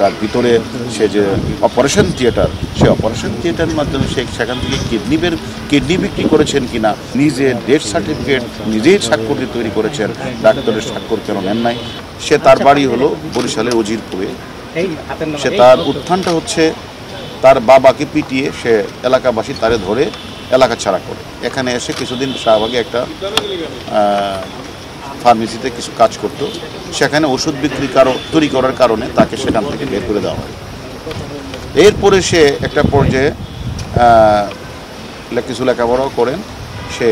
তার ভিতরে সে যে অপারেশন থিয়েটার, সে অপারেশন থিয়েটারের মাধ্যমে সে সেখান থেকে কিডনি বিক্রি করেছেন কিনা, নিজে ডেথ সার্টিফিকেট নিজেই স্বাক্ষর দিয়ে তৈরি করেছেন, ডাক্তারের স্বাক্ষর কেন নেন নাই। সে তার বাড়ি হলো বরিশালের উজিরপুরে। সে তার উত্থানটা হচ্ছে তার বাবাকে পিটিয়ে সে এলাকাবাসী তারে ধরে এলাকা ছাড়া করে এখানে এসে কিছুদিন শাহবাগে একটা ফার্মেসিতে কিছু কাজ করতো, সেখানে ওষুধ তৈরি করার কারণে তাকে সেখান থেকে বের করে দেওয়া হয়। এরপরে সে একটা পর্যায়ে কিছু লেখাপড়াও করেন। সে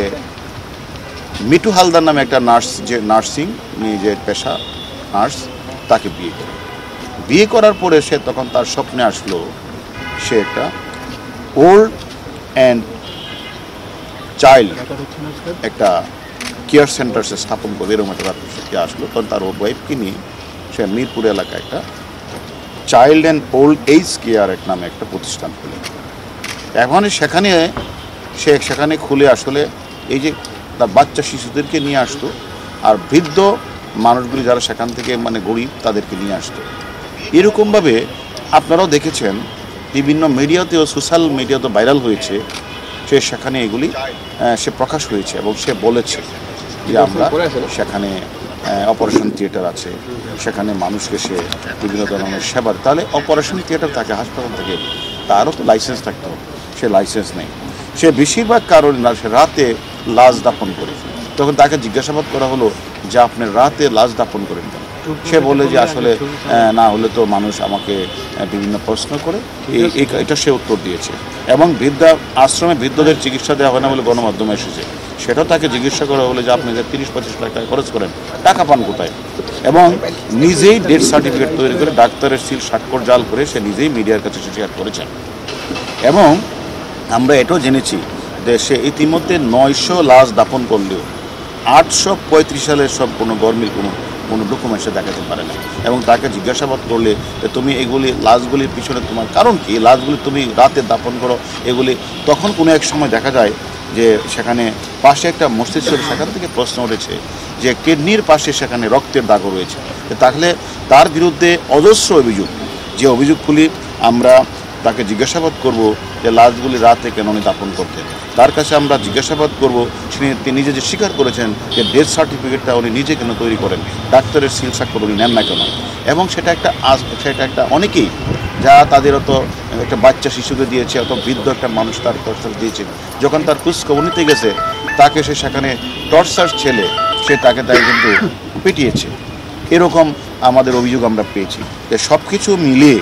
মিঠু হালদার নামে একটা নার্স, যে নার্সিং নিজের পেশা নার্স, তাকে বিয়ে করার পরে সে তখন তার স্বপ্নে আসলো সে একটা ওল্ড অ্যান্ড চাইল্ড একটা কেয়ার সেন্টার সে স্থাপন করবে, এরকম একটা আসলো। তখন তার ওয়াইফকে নিয়ে সে মিরপুর এলাকায় একটা child and old age care নামে একটা প্রতিষ্ঠান খুলে। এখন সেখানে খুলে আসলে এই যে তার বাচ্চা শিশুদেরকে নিয়ে আসতো, আর বৃদ্ধ মানুষগুলি যারা সেখান থেকে মানে গরিব তাদেরকে নিয়ে আসতো। এরকমভাবে আপনারাও দেখেছেন বিভিন্ন মিডিয়াতেও, সোশ্যাল মিডিয়াতেও ভাইরাল হয়েছে। সেখানে এগুলি সে প্রকাশ হয়েছে এবং সে বলেছে যে আমরা সেখানে অপারেশন থিয়েটার আছে, সেখানে মানুষকে সে বিভিন্ন ধরনের সেবা। তাহলে অপারেশন থিয়েটার থাকে হাসপাতাল থেকে, তারও তো লাইসেন্স থাকতে হবে, সে লাইসেন্স নেই। সে বেশিরভাগ কারণে সে রাতে লাশ দাফন করে। তখন তাকে জিজ্ঞাসাবাদ করা হলো যে আপনি রাতে লাশ দাফন করেন কেন? সে বলে যে আসলে না হলে তো মানুষ আমাকে বিভিন্ন প্রশ্ন করে, এটা সে উত্তর দিয়েছে। এবং আশ্রমে বৃদ্ধদের চিকিৎসা দেওয়া হয় না বলে গণমাধ্যমে এসেছে, সেটাও তাকে জিজ্ঞাসা করা হলো যে আপনি যে 30-25 লাখ টাকা খরচ করেন, টাকা পান কোথায়? এবং নিজেই ডেথ সার্টিফিকেট তৈরি করে ডাক্তারের সিল স্বাক্ষর জাল করে সে নিজেই মিডিয়ার কাছে শেয়ার করেছেন। এবং আমরা এটাও জেনেছি যে সে ইতিমধ্যে 900 লাশ দাফন করলেও 835 সালের সব কোনো গরমিল কোনো ডকুমেন্ট সে দেখাতে পারে না। এবং তাকে জিজ্ঞাসাবাদ করলে যে তুমি এগুলি লাশগুলির পিছনে তোমার কারণ কি, লাশগুলি তুমি রাতে দাফন করো এগুলি, তখন কোনো এক সময় দেখা যায় যে সেখানে পাশে একটা মসজিদ ছিল, সেখান থেকে প্রশ্ন উঠেছে যে কিডনির পাশে সেখানে রক্তের দাগও রয়েছে। তাহলে তার বিরুদ্ধে অজস্র অভিযোগ, যে অভিযোগগুলি আমরা তাকে জিজ্ঞাসাবাদ করব যে লাশগুলি রাতে কেন উনি দাফন করতেন। তার কাছে আমরা জিজ্ঞাসাবাদ করব তিনি নিজে যে স্বীকার করেছেন যে ডেথ সার্টিফিকেটটা উনি নিজে কেন তৈরি করেন, ডাক্তারের সিল স্বাক্ষর উনি নেন না কেন। এবং সেটা একটা অনেকেই যা তাদের অত একটা বাচ্চা শিশুকে দিয়েছে, অত বৃদ্ধ একটা মানুষ তার টর্চার দিয়েছে, যখন তার খোঁজখবর নিতে গেছে তাকে সে সেখানে টর্চার ছেলে সে তাকে কিন্তু পিটিয়েছে। এরকম আমাদের অভিযোগ আমরা পেয়েছি। যে সব কিছু মিলিয়ে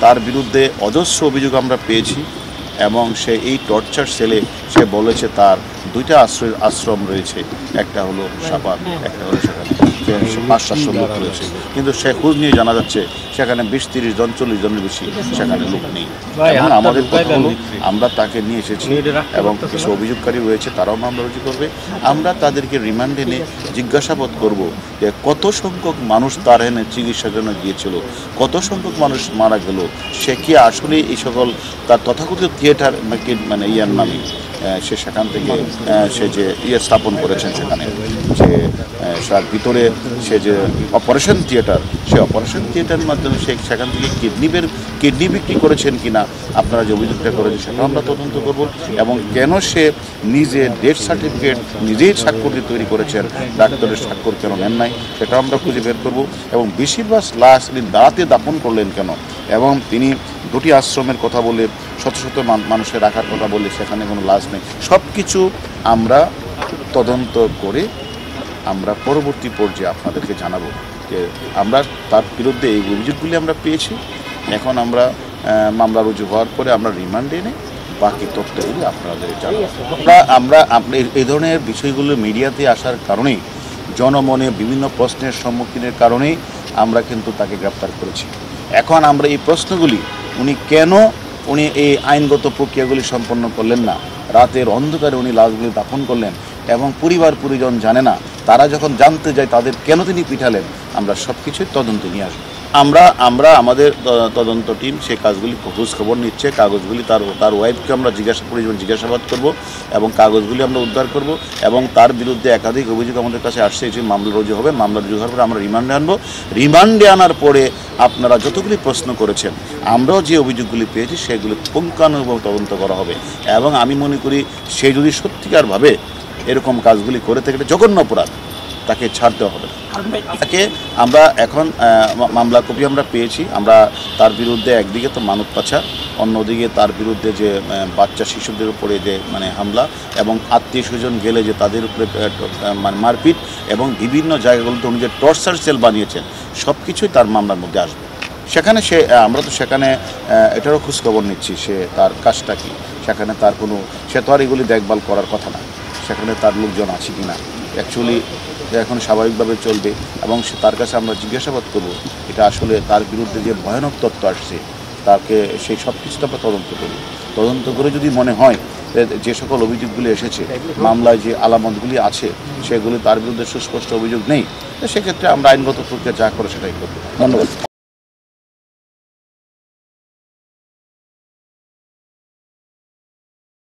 তার বিরুদ্ধে অজস্র অভিযোগ আমরা পেয়েছি। এবং সে এই টর্চার সেলে সে বলেছে তার 2টা আশ্রম রয়েছে, একটা হলো সাপাত, একটা হলো সেখানে 500-700 লোক রয়েছে। কিন্তু সে খোঁজ নিয়ে জানা যাচ্ছে সেখানে 20-30 জন 40 জনের বেশি সেখানে লোক নেই। এবং আমাদের কথা হলো আমরা তাকে নিয়ে এসেছি এবং কিছু অভিযোগকারী রয়েছে, তারাও মামলা রুজু করবে। আমরা তাদেরকে রিমান্ডে নিয়ে জিজ্ঞাসাবাদ করব যে কত সংখ্যক মানুষ তার এনে চিকিৎসার জন্য গিয়েছিল, কত সংখ্যক মানুষ মারা গেল, সে কি আসলে এই সকল তার তথাকথিত থিয়েটার মানে ইয়ার নামে সে সেখান থেকে সে যে স্থাপন করেছেন, সেখানে যে তার ভিতরে সে যে অপারেশন থিয়েটার, সে অপারেশন থিয়েটারের মাধ্যমে সে সেখান থেকে কিডনি বিক্রি করেছেন কিনা আপনারা যে অভিযোগটা করেছেন সেটা আমরা তদন্ত করব। এবং কেন সে নিজে ডেথ সার্টিফিকেট নিজেই স্বাক্ষর দিয়ে তৈরি করেছেন, ডাক্তারের স্বাক্ষর কেন নেন নাই, সেটা আমরা খুঁজে বের করব। এবং বেশিরভাগ লাশ তিনি দাঁড়াতে দাপন করলেন কেন, এবং তিনি 2টি আশ্রমের কথা বলে শত শত মানুষের রাখার কথা বলে সেখানে কোনো লাশ নেই, সব কিছু আমরা তদন্ত করে আমরা পরবর্তী পর্যায়ে আপনাদেরকে জানাবো যে আমরা তার বিরুদ্ধে এই অভিযোগগুলি আমরা পেয়েছি। এখন আমরা মামলা রুজু হওয়ার পরে আমরা রিমান্ডে এনে বাকি তথ্যগুলি আপনাদের জানাবো। আমরা এই ধরনের বিষয়গুলো মিডিয়াতে আসার কারণেই, জনমনে বিভিন্ন প্রশ্নের সম্মুখীনের কারণেই আমরা কিন্তু তাকে গ্রেপ্তার করেছি। এখন আমরা এই প্রশ্নগুলি উনি এই আইনগত প্রক্রিয়াগুলি সম্পন্ন করলেন না, রাতের অন্ধকারে উনি লাশগুলি দাফন করলেন এবং পরিজন জানে না, তারা যখন জানতে যায় তাদের কেন তিনি পিটালেন, আমরা সব কিছুই তদন্তে নিয়ে আসবো। আমরা আমরা আমাদের তদন্ত টিম সেই কাজগুলি খোঁজ খবর নিচ্ছে, কাগজগুলি তার ওয়াইফকে আমরা জিজ্ঞাসাবাদ করব এবং কাগজগুলি আমরা উদ্ধার করব এবং তার বিরুদ্ধে একাধিক অভিযোগ আমাদের কাছে আসছে, যে মামলা রুজু হবে, মামলা রুজু হওয়ার পরে আমরা রিমান্ডে আনবো। রিমান্ডে আনার পরে আপনারা যতগুলি প্রশ্ন করেছেন, আমরাও যে অভিযোগগুলি পেয়েছি সেগুলি পুঙ্খানুপুঙ্খ তদন্ত করা হবে এবং আমি মনে করি সে যদি সত্যিকারভাবে এরকম কাজগুলি করে থাকে, এটা জঘন্য অপরাধ, তাকে ছাড় দেওয়া হবে না। তাকে আমরা এখন মামলা কপি আমরা পেয়েছি। আমরা তার বিরুদ্ধে একদিকে তো মানব পাচার, অন্যদিকে তার বিরুদ্ধে যে বাচ্চা শিশুদের উপরে যে হামলা এবং আত্মীয় স্বজন গেলে যে তাদের উপরে মারপিট এবং বিভিন্ন জায়গাগুলোতে উনি যে টর্চার সেল বানিয়েছেন, সব কিছুই তার মামলার মধ্যে আসবে। সেখানে আমরা তো সেখানে এটারও খোঁজখবর নিচ্ছি সে তার কাজটা কী, সেখানে তার কোনো, সে তো আর এগুলি দেখভাল করার কথা না, সেখানে তার লোকজন আছে কি না, অ্যাকচুয়ালি এখন স্বাভাবিকভাবে চলবে এবং তার কাছে আমরা জিজ্ঞাসাবাদ করব এটা আসলে তার বিরুদ্ধে যে ভয়ানক তথ্য আসছে তাকে সেই সব কিছুটা আমরা তদন্ত করে যদি মনে হয় যে সকল অভিযোগগুলি এসেছে, মামলায় যে আলামতগুলি আছে সেগুলি তার বিরুদ্ধে সুস্পষ্ট অভিযোগ নেই, সেক্ষেত্রে আমরা আইনগত প্রক্রিয়া যা করে সেটাই করব। ধন্যবাদ।